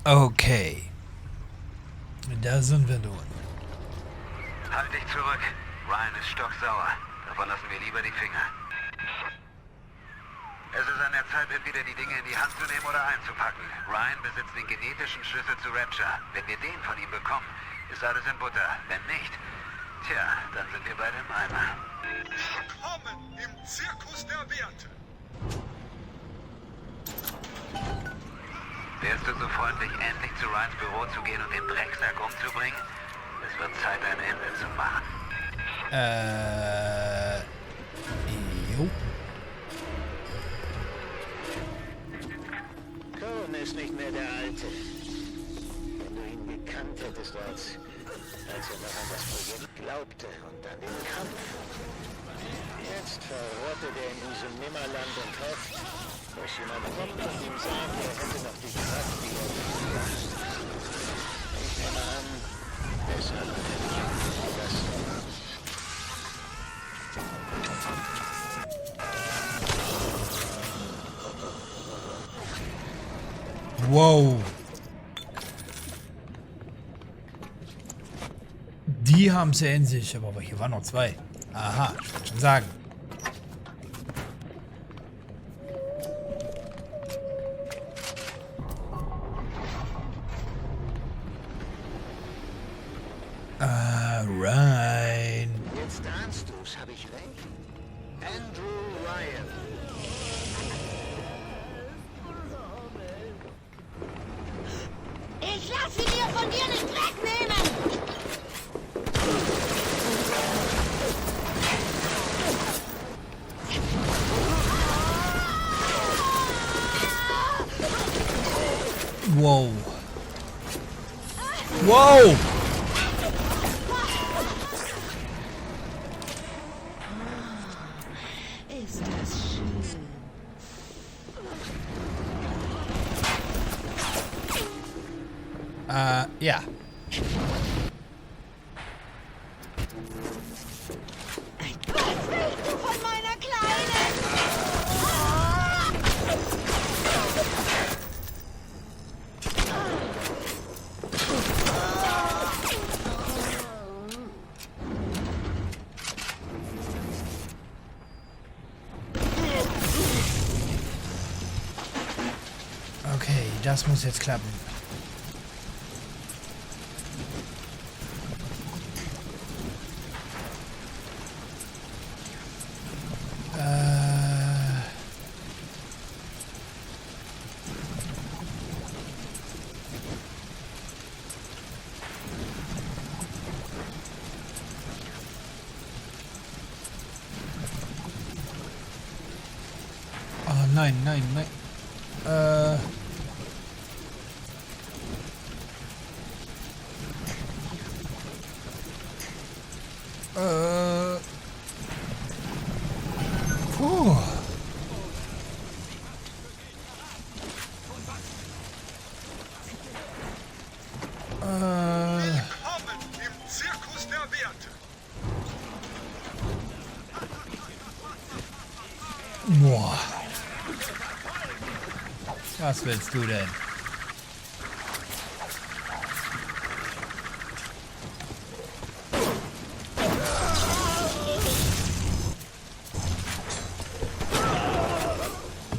Okay. Da sind wir nun. Halt dich zurück. Ryan ist stocksauer. Davon lassen wir lieber die Finger. Es ist an der Zeit, entweder die Dinge in die Hand zu nehmen oder einzupacken. Ryan besitzt den genetischen Schlüssel zu Rapture. Wenn wir den von ihm bekommen, ist alles in Butter. Wenn nicht, tja, dann sind wir beide im Eimer. Willkommen im Zirkus der Werte. Wärst du so freundlich, endlich zu Ryans Büro zu gehen und den Drecksack umzubringen? Es wird Zeit, ein Ende zu machen. Jo. Cohen ist nicht mehr der Alte. Wenn du ihn gekannt hättest, als er noch an das Projekt glaubte und an den Kampf. Jetzt verrottet er in diesem Nimmerland und hofft, dass jemand kommt und ihm sagt, er hätte noch die Kraft, die er braucht. Ich nehme an, deshalb hat er dich verlassen. Wow. Die haben es ja in sich, aber hier waren noch zwei. Aha, ich wollte schon sagen. Ryan. Jetzt ahnst du's, hab ich recht? Andrew Ryan. Ich lass sie dir von dir nicht wegnehmen! Wow. Wow. Ist das schön. Ja. Was willst du von meiner Kleinen? Okay, das muss jetzt klappen. Oh nein, nein, nein. Puh. Willkommen im Zirkus der Werte. Boah. Was willst du denn?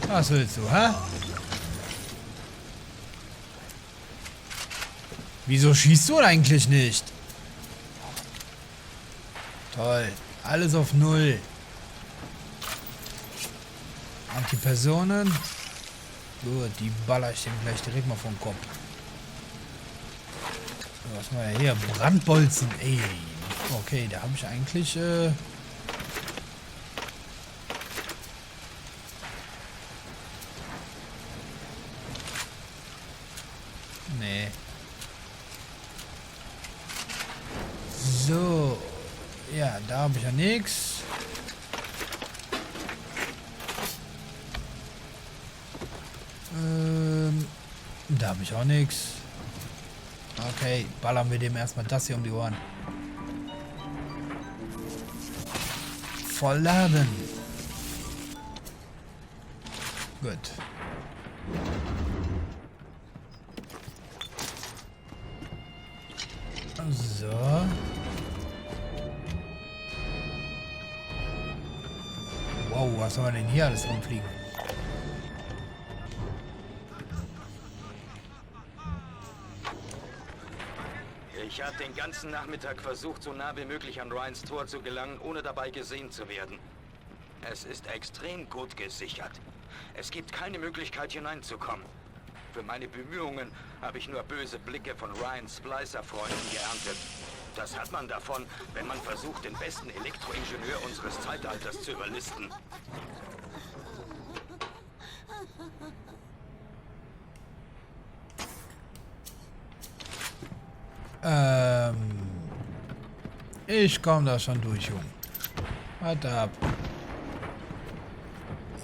Was willst du, hä? Wieso schießt du eigentlich nicht? Toll. Alles auf Null. Antipersonen. Gut, die baller ich dem gleich direkt mal vom Kopf. So, was haben wir hier? Brandbolzen. Ey. Okay, da habe ich eigentlich... Nee. So. Ja, da habe ich ja nichts. Da habe ich auch nichts. Okay, ballern wir dem erstmal das hier um die Ohren. Vollladen. Gut. So. Wow, was soll man denn hier alles rumfliegen? Ich habe den ganzen Nachmittag versucht, so nah wie möglich an Ryans Tor zu gelangen, ohne dabei gesehen zu werden. Es ist extrem gut gesichert. Es gibt keine Möglichkeit, hineinzukommen. Für meine Bemühungen habe ich nur böse Blicke von Ryans Splicer-Freunden geerntet. Das hat man davon, wenn man versucht, den besten Elektroingenieur unseres Zeitalters zu überlisten. Ich komme da schon durch, Junge. Warte ab.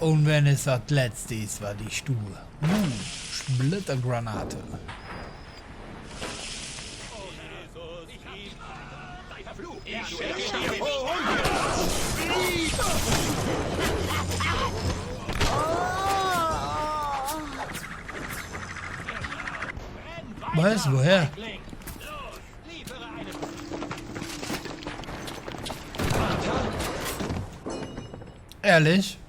Und wenn es das letzte ist, war die Stuhl. Splittergranate. Was? Woher? Ehrlich?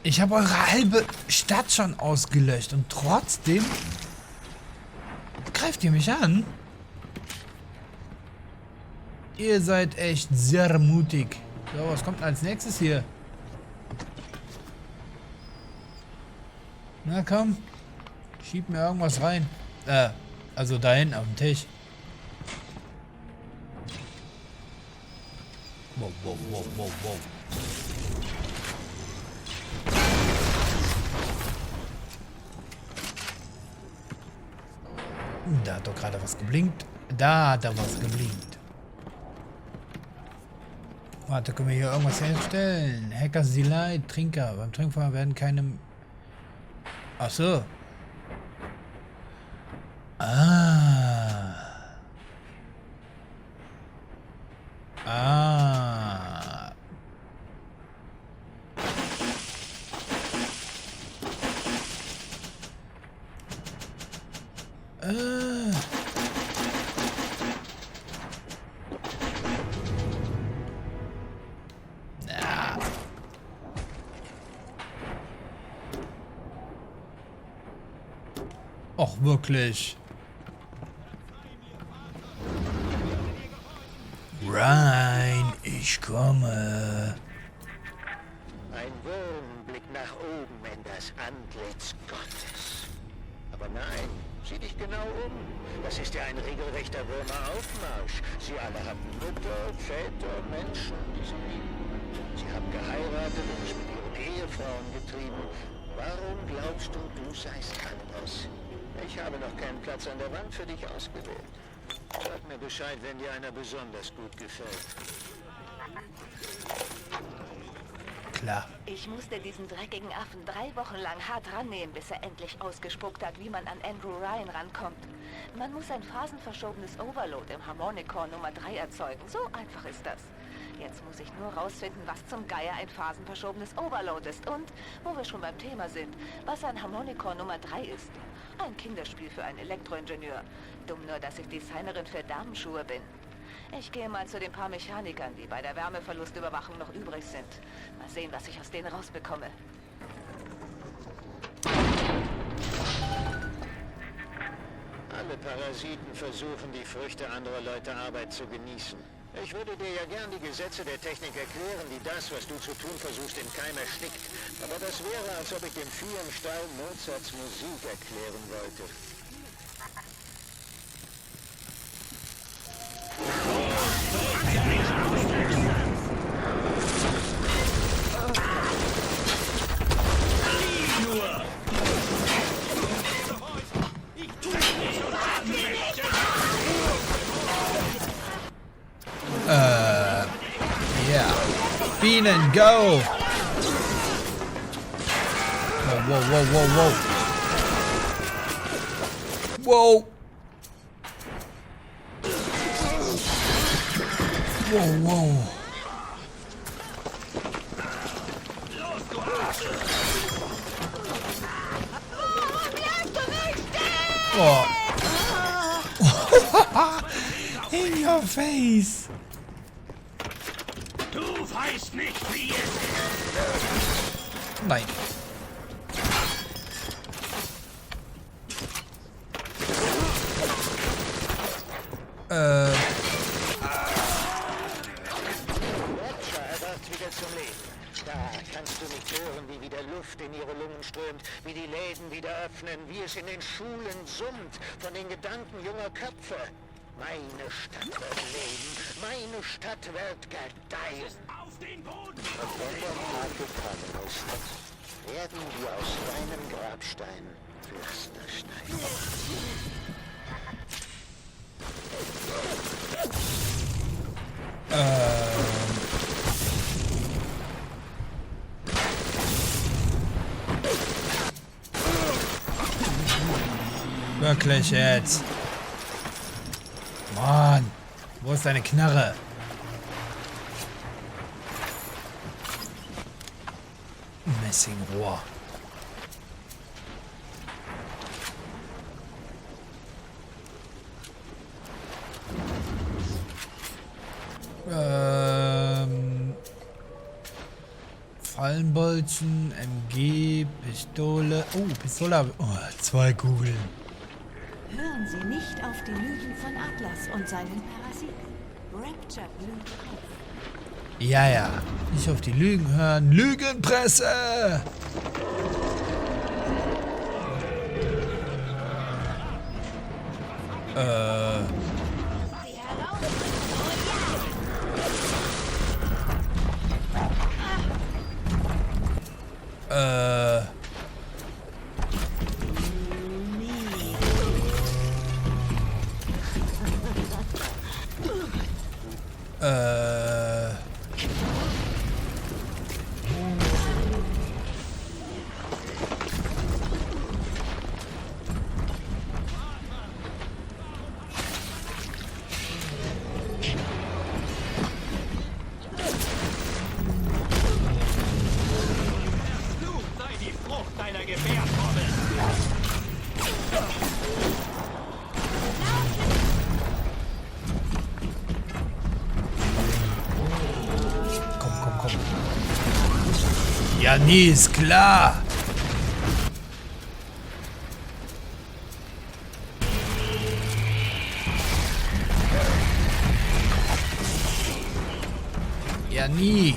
Ich habe eure halbe Stadt schon ausgelöscht und trotzdem greift ihr mich an? Ihr seid echt sehr mutig. So, was kommt als nächstes hier? Na komm. Schieb mir irgendwas rein. Also dahin auf den Tisch. Wow, wow, wow, wow, wow. Da hat doch gerade was geblinkt. Da hat er was geblinkt. Warte, können wir hier irgendwas herstellen? Hackers Delight, Trinker. Beim Trinkfeuer werden keine... Ach so. Ah. Ah. Och, wirklich. Ryan, ich komme. Ein Wurm blickt nach oben in das Antlitz Gottes. Aber nein, sieh dich genau um. Das ist ja ein regelrechter Würmeraufmarsch. Sie alle haben Mütter, Väter, Menschen, die sie lieben. Sie haben geheiratet und es mit ihren Ehefrauen getrieben. Warum glaubst du, du seist anders? Ich habe noch keinen Platz an der Wand für dich ausgewählt. Sag mir Bescheid, wenn dir einer besonders gut gefällt. Klar. Ich musste diesen dreckigen Affen 3 Wochen lang hart rannehmen, bis er endlich ausgespuckt hat, wie man an Andrew Ryan rankommt. Man muss ein phasenverschobenes Overload im Harmonicore Nummer 3 erzeugen. So einfach ist das. Jetzt muss ich nur rausfinden, was zum Geier ein phasenverschobenes Overload ist und, wo wir schon beim Thema sind, was ein Harmonicore Nummer 3 ist. Ein Kinderspiel für einen Elektroingenieur. Dumm nur, dass ich Designerin für Damenschuhe bin. Ich gehe mal zu den paar Mechanikern, die bei der Wärmeverlustüberwachung noch übrig sind. Mal sehen, was ich aus denen rausbekomme. Alle Parasiten versuchen, die Früchte anderer Leute Arbeit zu genießen. Ich würde dir ja gern die Gesetze der Technik erklären, die das, was du zu tun versuchst, im Keim erstickt. Aber das wäre, als ob ich dem Vieh im Stall Mozarts Musik erklären wollte. Yeah. Bienen, go! Whoa, whoa, whoa, whoa, whoa. Whoa! Whoa, whoa. Oh, In your face. Du weißt nicht, wie es ist. Nein. Rapture erwacht wieder zum Leben. Da kannst du nicht hören, wie wieder Luft in ihre Lungen strömt, wie die Läden wieder öffnen, wie es in den Schulen summt von den Gedanken junger Köpfe. Meine Stadt wird leben, meine Stadt wird gedeihen. Auf den Boden! Und wenn der Tag gekommen ist, werden wir aus deinem Grabstein Pflastersteine. Wirklich jetzt. Mann, wo ist deine Knarre? Messingrohr. Fallenbolzen, MG, Pistole. Oh, Pistole habe ich. Oh, 2 Kugeln. Hören Sie nicht auf die Lügen von Atlas und seinen Parasiten. Rapture blüht auf. Ja, ja. Nicht auf die Lügen hören. Lügenpresse! Ja, nie ist klar. Ja, nie.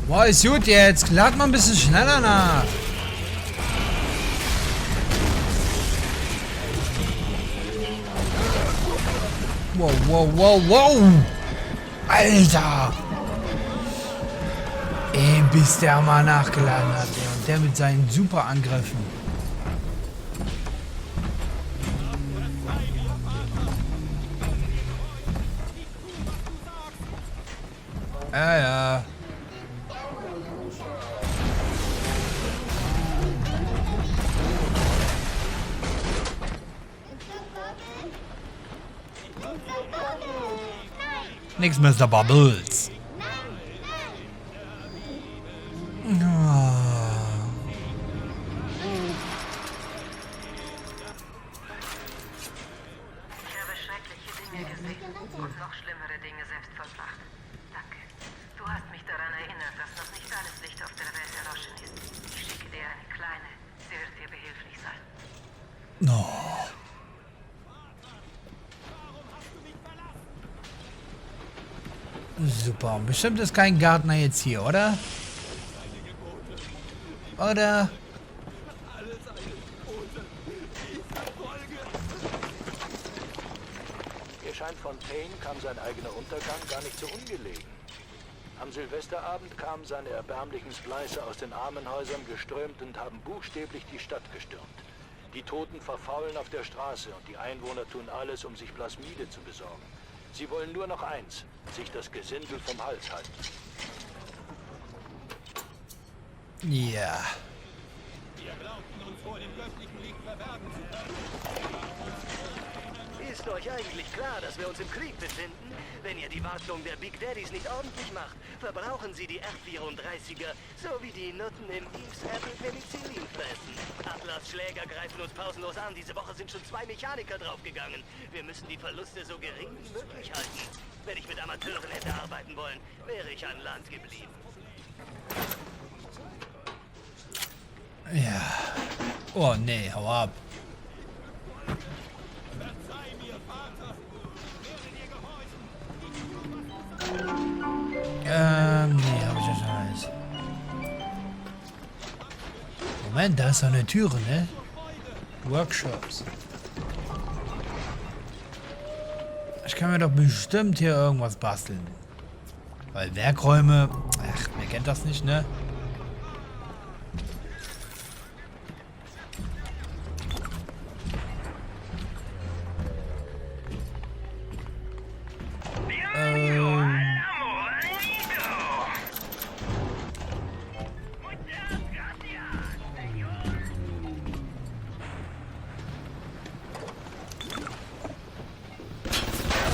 Boah, ist gut jetzt. Lad mal ein bisschen schneller nach. Wow, wow, wow, wow. Alter. Ey, bis der mal nachgeladen hat. Ey. Und der mit seinen Superangriffen. Ja, ja. Nix, Mr. Bubbles. Ich habe schreckliche Dinge gesehen und noch schlimmere Dinge selbst vollbracht. Danke. Du hast mich daran erinnert, dass noch nicht alles Licht auf der Welt erloschen ist. Ich schicke dir eine kleine. Sie wird dir behilflich sein. No. Super. Bestimmt ist kein Gärtner jetzt hier, oder? Oder? Mir scheint, von Payne kam sein eigener Untergang gar nicht so ungelegen. Am Silvesterabend kamen seine erbärmlichen Splicer aus den Armenhäusern geströmt und haben buchstäblich die Stadt gestürmt. Die Toten verfaulen auf der Straße und die Einwohner tun alles, um sich Plasmide zu besorgen. Sie wollen nur noch eins, sich das Gesindel vom Hals halten. Ja. Wir glaubten uns vor dem göttlichen Licht verbergen zu können. Ist euch eigentlich klar, dass wir uns im Krieg befinden? Wenn ihr die Wartung der Big Daddies nicht ordentlich macht, verbrauchen sie die R34er, so wie die Nutten im Eves Apple Penicillin fressen. Atlas Schläger greifen uns pausenlos an. Diese Woche sind schon 2 Mechaniker draufgegangen. Wir müssen die Verluste so gering wie möglich halten. Wenn ich mit Amateuren hätte arbeiten wollen, wäre ich an Land geblieben. Ja. Oh nee, hau ab. Nee, hab ich ja schon alles. Moment, da ist doch eine Türe, ne? Workshops. Ich kann mir doch bestimmt hier irgendwas basteln. Weil Werkräume... Ach, wer kennt das nicht, ne?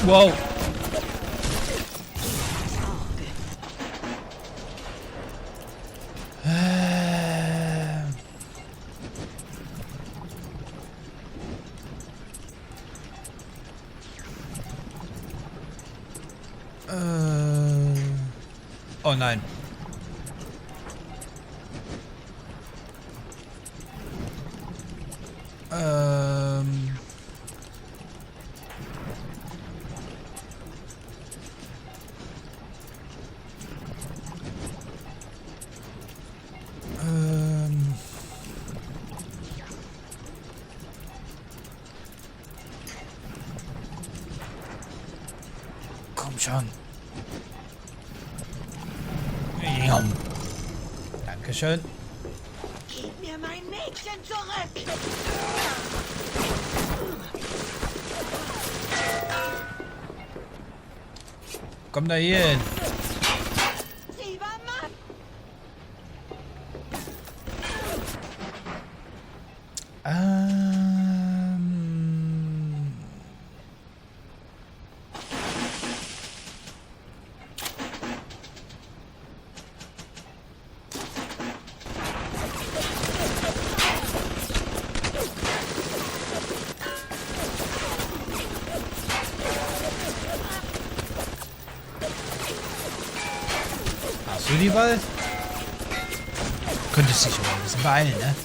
Wow. Oh nein. Komm schon. Dankeschön. Gib mir mein Mädchen zurück! Komm da hier hin. Lieber Mann! Hast du die Ball? Könntest dich aber ein bisschen beeilen, ne?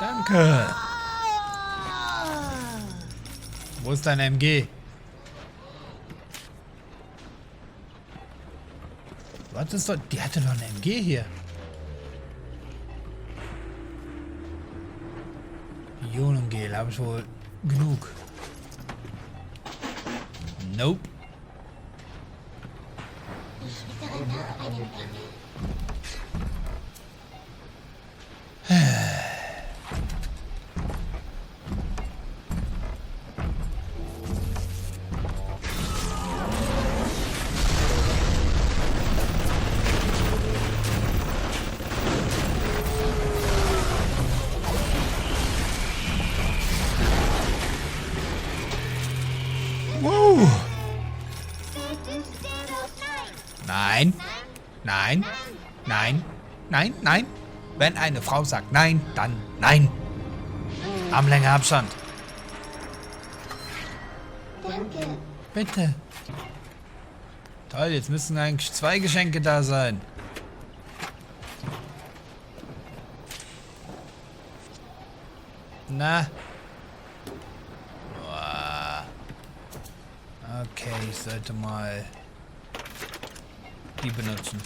Danke. Wo ist dein MG? Was ist doch? Die hatte doch eine MG hier. Ionengel habe ich wohl genug. Nope. Nein, nein, nein, nein, nein. Wenn eine Frau sagt nein, dann nein. Armlänge Abstand. Danke. Bitte. Toll, jetzt müssen eigentlich 2 Geschenke da sein. Na. Okay, ich sollte mal die benutzen.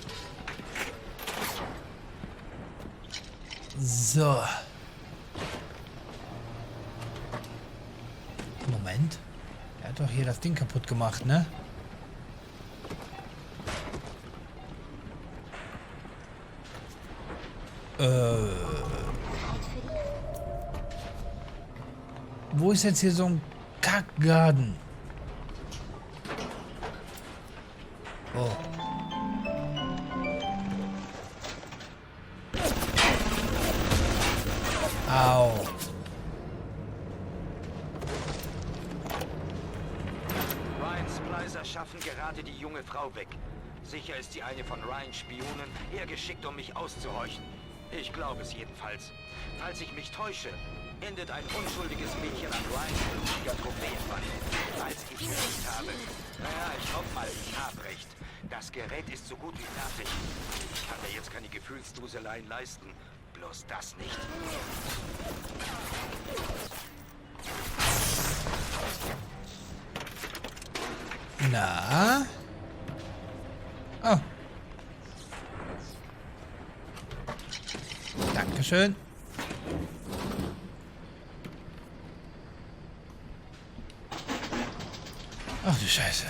So. Moment. Er hat doch hier das Ding kaputt gemacht, ne? Wo ist jetzt hier so ein Kackgarten. Oh. Au. Ryans Spleiser schaffen gerade die junge Frau weg. Sicher ist sie eine von Ryans Spionen, eher geschickt, um mich auszuhorchen. Ich glaube es jedenfalls. Falls ich mich täusche, endet ein unschuldiges Mädchen an Ryans blutiger Trophäenwand. Falls ich recht habe. Naja, ich hoffe mal, ich habe recht. Das Gerät ist so gut wie fertig. Ich kann mir jetzt keine Gefühlsduseleien leisten. Bloß das nicht. Na? Oh. Dankeschön. Ach du Scheiße.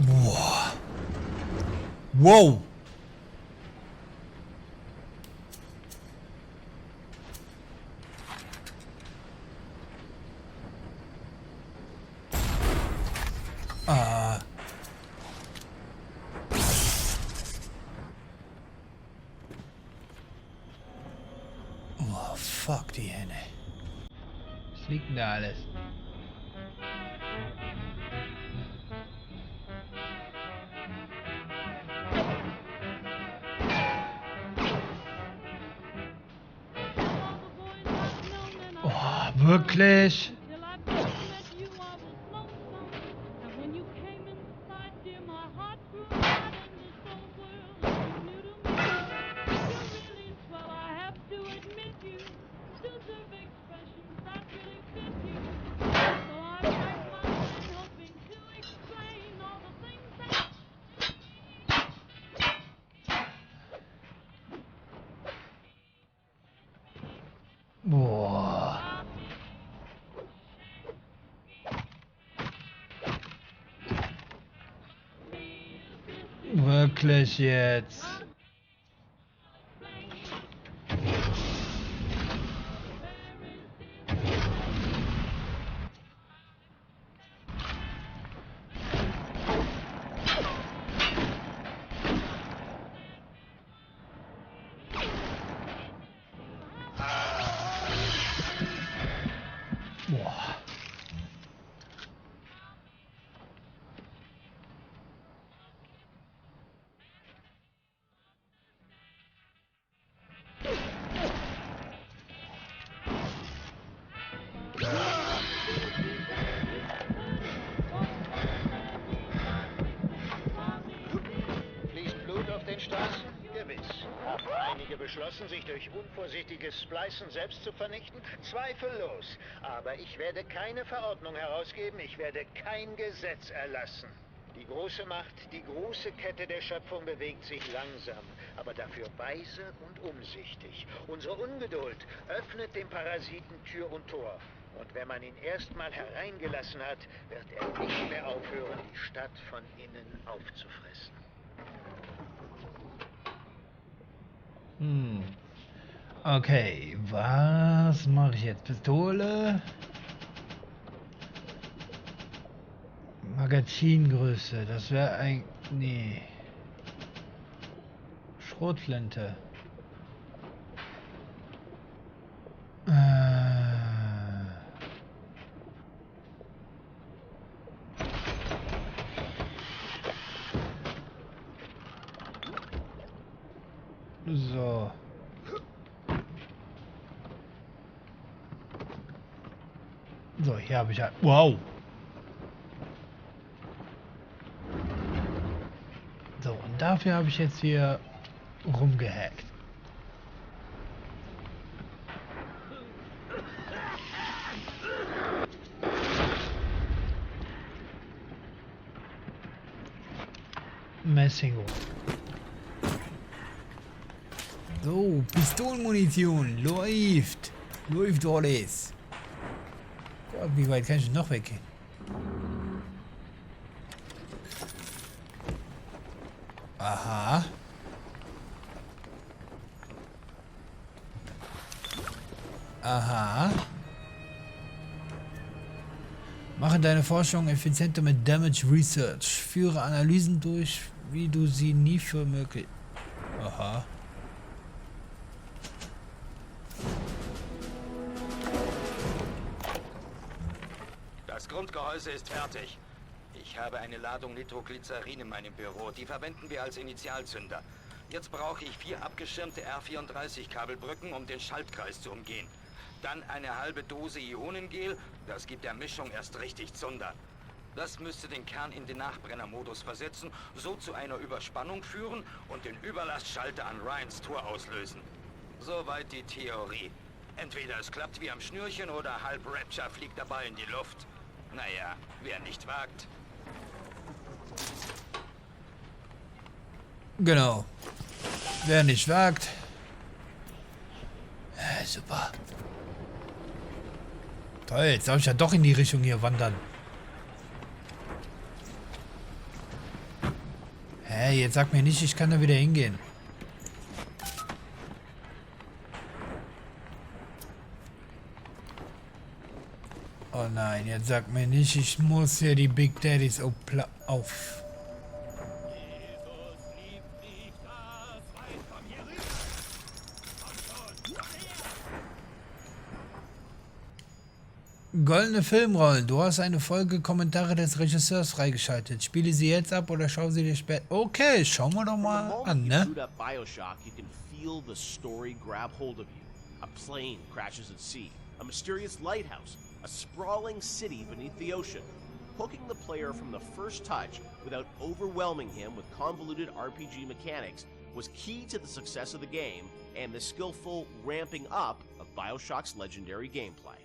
Boah. Wow. Oh, fuck die Henne. Was liegt denn da alles? Oh, wirklich? Boah. Wirklich jetzt? Boah. Fließt Blut auf den Straßen? Gewiss. Haben einige beschlossen, sich durch unvorsichtiges Splicen selbst zu vernichten? Zweifellos. Aber ich werde keine Verordnung herausgeben, ich werde kein Gesetz erlassen. Die große Macht, die große Kette der Schöpfung bewegt sich langsam, aber dafür weise und umsichtig. Unsere Ungeduld öffnet dem Parasiten Tür und Tor. Und wenn man ihn erstmal hereingelassen hat, wird er nicht mehr aufhören, die Stadt von innen aufzufressen. Okay, was mache ich jetzt? Pistole? Magazingröße, das wäre ein... Nee. Schrotflinte. So. So, hier habe ich ja... Wow! So, und dafür habe ich jetzt hier rumgehackt. Messingo. So, Pistolenmunition. Läuft. Läuft alles. Gott, wie weit kann ich noch weggehen? Aha. Aha. Mache deine Forschung effizienter mit Damage Research. Führe Analysen durch, wie du sie nie für möglich... Aha. Das Grundgehäuse ist fertig. Ich habe eine Ladung Nitroglycerin in meinem Büro. Die verwenden wir als Initialzünder. Jetzt brauche ich 4 abgeschirmte R34-Kabelbrücken, um den Schaltkreis zu umgehen. Dann eine halbe Dose Ionengel. Das gibt der Mischung erst richtig Zunder. Das müsste den Kern in den Nachbrennermodus versetzen, so zu einer Überspannung führen und den Überlastschalter an Ryans Tor auslösen. Soweit die Theorie. Entweder es klappt wie am Schnürchen oder halb Rapture fliegt dabei in die Luft. Naja, wer nicht wagt. Genau. Wer nicht wagt. Super. Toll, jetzt darf ich ja doch in die Richtung hier wandern. Hä, jetzt sag mir nicht, ich kann da wieder hingehen. Oh nein, jetzt sag mir nicht, ich muss hier die Big Daddies auf. Goldene Filmrollen. Du hast eine Folge Kommentare des Regisseurs freigeschaltet. Spiele sie jetzt ab oder schau sie dir später. Okay, schauen wir doch mal an, ne? Bioshock, you can feel the story grab hold of you. A plane crashes at sea. A mysterious lighthouse. A sprawling city beneath the ocean. Hooking the player from the first touch without overwhelming him with convoluted RPG mechanics was key to the success of the game and the skillful ramping up of Bioshock's legendary gameplay.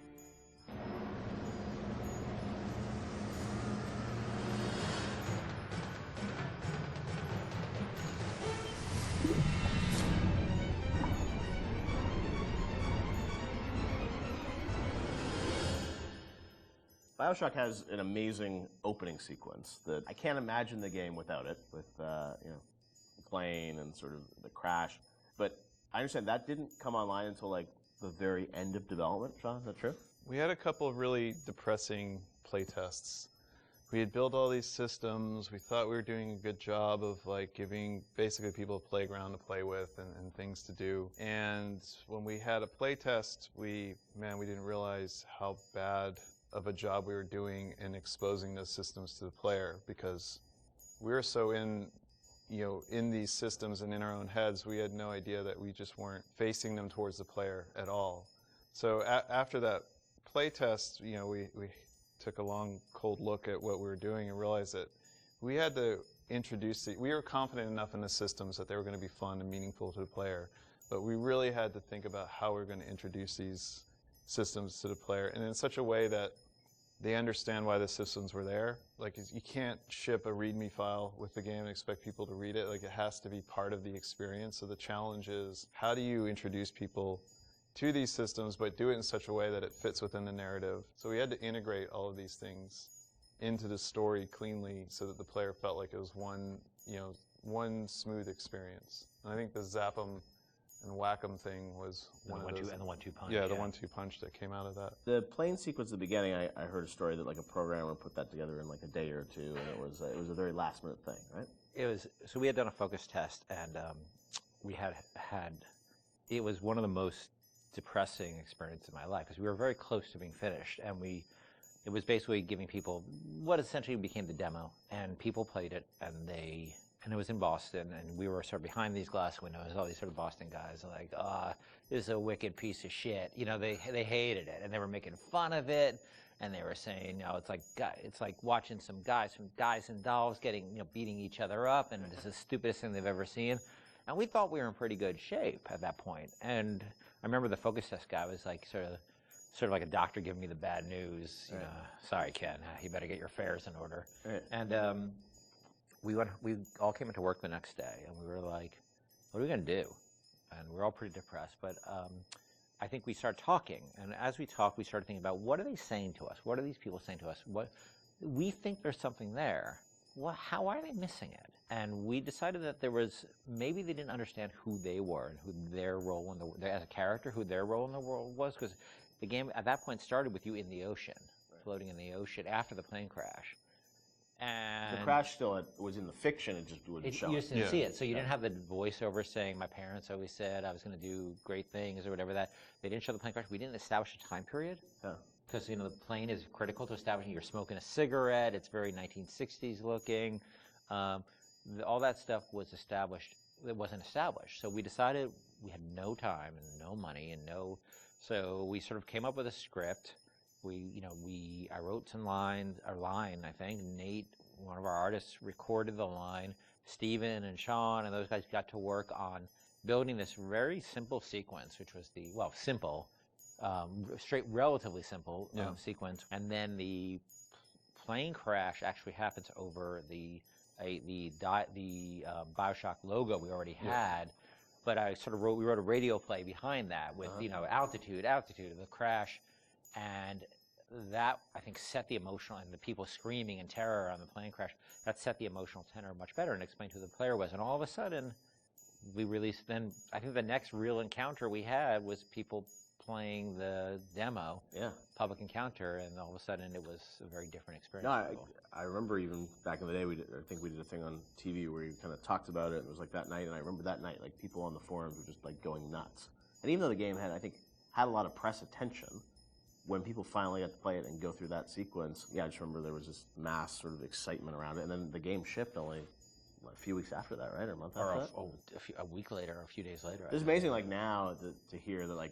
Bioshock has an amazing opening sequence that I can't imagine the game without it, with you know, the plane and sort of the crash. But I understand that didn't come online until like the very end of development. Sean, is that true? We had a couple of really depressing playtests. We had built all these systems. We thought we were doing a good job of like giving basically people a playground to play with and things to do. And when we had a playtest, we didn't realize how bad of a job we were doing in exposing those systems to the player, because we were so in these systems and in our own heads, we had no idea that we just weren't facing them towards the player at all. So after that playtest, we took a long, cold look at what we were doing and realized that we had to introduce we were confident enough in the systems that they were going to be fun and meaningful to the player, but we really had to think about how we were going to introduce these systems to the player, and in such a way that they understand why the systems were there. Like, you can't ship a README file with the game and expect people to read it. Like, it has to be part of the experience. So the challenge is, how do you introduce people to these systems, but do it in such a way that it fits within the narrative? So we had to integrate all of these things into the story cleanly so that the player felt like it was one smooth experience. And I think the zap 'em and whack 'em thing was one of those. And the 1-2 punch. Yeah, the 1-2 punch that came out of that. The plane sequence at the beginning, I heard a story that like a programmer put that together in like a day or two, and it was a very last minute thing, right? It was. So we had done a focus test, and we had it was one of the most depressing experiences of my life, because we were very close to being finished, and it was basically giving people what essentially became the demo, and people played it, and it was in Boston, and we were sort of behind these glass windows. All these sort of Boston guys are like, this is a wicked piece of shit. They hated it, and they were making fun of it, and they were saying, it's like watching some guys from Guys and Dolls beating each other up, and it's the stupidest thing they've ever seen. And we thought we were in pretty good shape at that point. And I remember the focus test guy was like sort of like a doctor giving me the bad news. Sorry, Ken, you better get your affairs in order. Right. And we all came into work the next day, and we were like, what are we going to do? And we were all pretty depressed, but I think we started talking, and as we talked, we started thinking about what are they saying to us? What are these people saying to us? What we think there's something there. Well, how are they missing it? And we decided that there was, maybe they didn't understand who they were and who their role in the, as a character, who their role in the world was, because the game at that point started with you in the ocean, floating in the ocean after the plane crash. And the crash still was in the fiction, it just wouldn't show you it. just didn't see it, so you didn't have the voiceover saying, my parents always said I was going to do great things or whatever that. They didn't show the plane crash. We didn't establish a time period. Because, you know, the plane is critical to establishing. You're smoking a cigarette. It's very 1960s looking. All that stuff was established. It wasn't established. So we decided we had no time and no money and no. So we sort of came up with a script. I wrote some lines, a line, I think. Nate, one of our artists, recorded the line. Steven and Sean and those guys got to work on building this very simple sequence, which was relatively simple sequence. And then the plane crash actually happens over the Bioshock logo we already had. But we wrote a radio play behind that with, altitude of the crash. And that, I think, set the emotional, and the people screaming in terror on the plane crash, that set the emotional tenor much better and explained who the player was. And all of a sudden, we released, then I think the next real encounter we had was people playing the demo, public encounter, and all of a sudden it was a very different experience. No, I remember even back in the day, I think we did a thing on TV where we kind of talked about it, and it was like that night, and I remember that night, like, people on the forums were just, like, going nuts. And even though the game had a lot of press attention, when people finally got to play it and go through that sequence, I just remember there was this mass sort of excitement around it, and then the game shipped only a few weeks after that, right, or a month after that? A week later, or a few days later. It's amazing, like, now to hear that, like,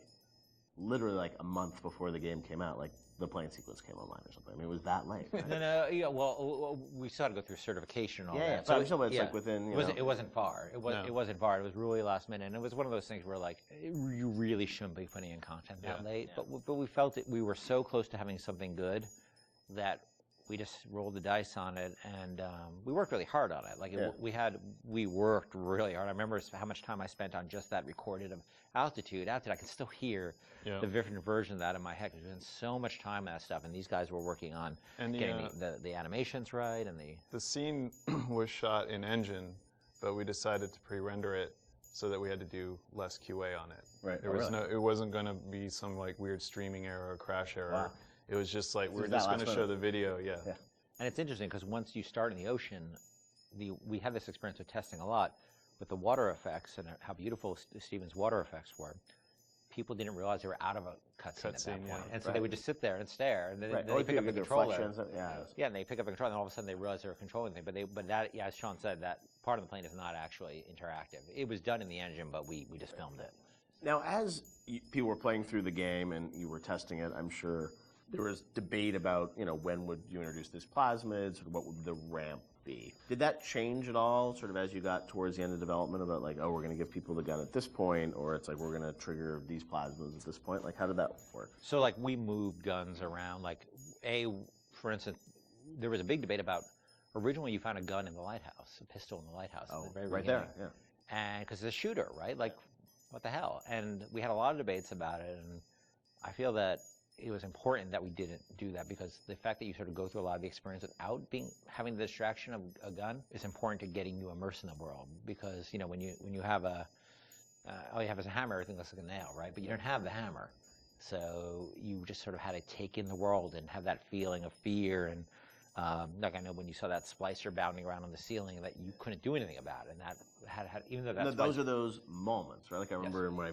literally, like, a month before the game came out, like, the playing sequence came online or something. I mean, it was that late. Right? Well, we still had to go through certification and all that. Yeah, so it's like within, It wasn't far. It wasn't far. It was really last minute, and it was one of those things where, like, you really shouldn't be putting in content that late. But we felt it. We were so close to having something good that we just rolled the dice on it, and we worked really hard on it. Like, we worked really hard. I remember how much time I spent on just that recorded of altitude. I can still hear the different version of that in my head. There's been so much time on that stuff, and these guys were working on getting the animations right and the scene was shot in engine, but we decided to pre-render it so that we had to do less QA on it. Right. It wasn't going to be some like weird streaming error or crash error. Wow. It was just like, we're just going to show the video, And it's interesting because once you start in the ocean, we had this experience of testing a lot with the water effects and how beautiful Steven's water effects were. People didn't realize they were out of a cutscene at that point. And so they would just sit there and stare, and then they pick up the controller. And they pick up the controller, and all of a sudden they realize they were controlling things. But that, as Sean said, that part of the plane is not actually interactive. It was done in the engine, but we just filmed it. Now, as people were playing through the game and you were testing it, I'm sure there was debate about, when would you introduce this plasmid, sort of what would the ramp be? Did that change at all, sort of as you got towards the end of development, about like, oh, we're going to give people the gun at this point, or it's like, we're going to trigger these plasmids at this point? Like, how did that work? So, like, we moved guns around. Like, for instance, there was a big debate about, originally you found a gun in the lighthouse, a pistol in the lighthouse. Oh, at the very right beginning. there, And because it's a shooter, right? Like, what the hell? And we had a lot of debates about it, and I feel that it was important that we didn't do that, because the fact that you sort of go through a lot of the experience without having the distraction of a gun is important to getting you immersed in the world. Because when you have all you have is a hammer, everything looks like a nail, right? But you don't have the hammer, so you just sort of had to take in the world and have that feeling of fear. And like, I know when you saw that splicer bounding around on the ceiling, that you couldn't do anything about it, and that had even though that's those are those moments, right? Like, I remember when I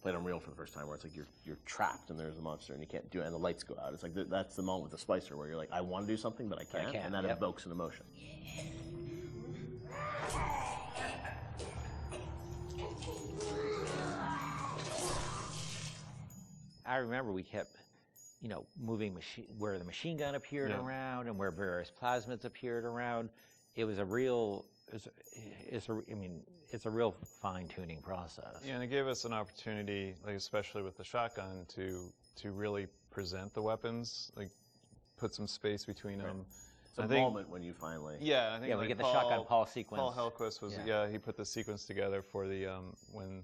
played Unreal for the first time, where it's like you're trapped and there's a monster and you can't do it, and the lights go out. It's like that's the moment with the splicer where you're like, I want to do something but I can't, and that evokes an emotion. I remember we kept, moving where the machine gun appeared around and where various plasmids appeared around. It was a real, it's a real fine-tuning process. Yeah, and it gave us an opportunity, like especially with the shotgun, to really present the weapons, like put some space between them, It's a moment when you finally... Yeah, I think we get the shotgun Paul sequence. Paul Hellquist was, he put the sequence together for the, when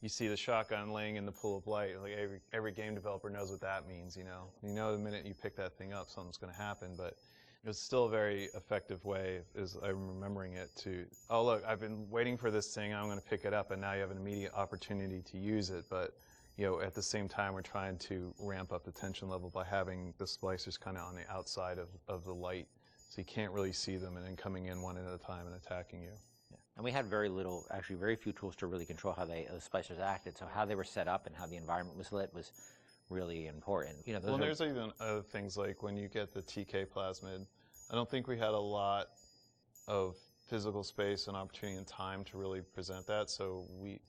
you see the shotgun laying in the pool of light. Like every game developer knows what that means, you know. You know the minute you pick that thing up, something's going to happen, but it was still a very effective way, as I'm remembering it, to, oh look, I've been waiting for this thing, I'm going to pick it up, and now you have an immediate opportunity to use it, but you know, at the same time, we're trying to ramp up the tension level by having the splicers kind of on the outside of the light, so you can't really see them, and then coming in one at a time and attacking you. Yeah. And we had very few tools to really control how those splicers acted. So how they were set up and how the environment was lit was really important. You know, there's even other things like when you get the TK plasmid. I don't think we had a lot of physical space and opportunity and time to really present that, so we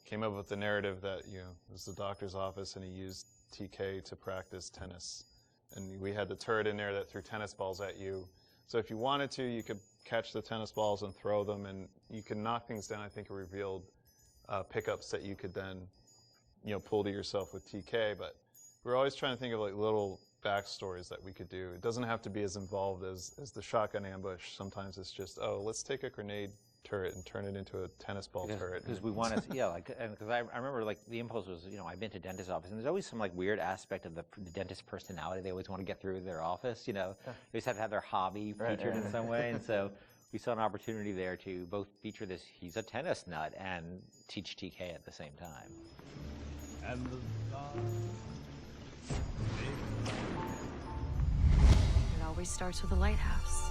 came up with the narrative that, you know, it was the doctor's office and he used TK to practice tennis. And we had the turret in there that threw tennis balls at you. So if you wanted to, you could catch the tennis balls and throw them, and you could knock things down. I think it revealed pickups that you could then, you know, pull to yourself with TK. But we're always trying to think of like little backstories that we could do. It doesn't have to be as involved as the shotgun ambush. Sometimes it's just, oh, let's take a grenade turret and turn it into a tennis ball turret. Because we want to, because I remember like the impulse was, you know, I've been to dentist's office, and there's always some like weird aspect of the dentist personality. They always want to get through their office, you know. They just have to have their hobby featured in some way, and so we saw an opportunity there to both feature this, he's a tennis nut, and teach TK at the same time. And the It always starts with a lighthouse.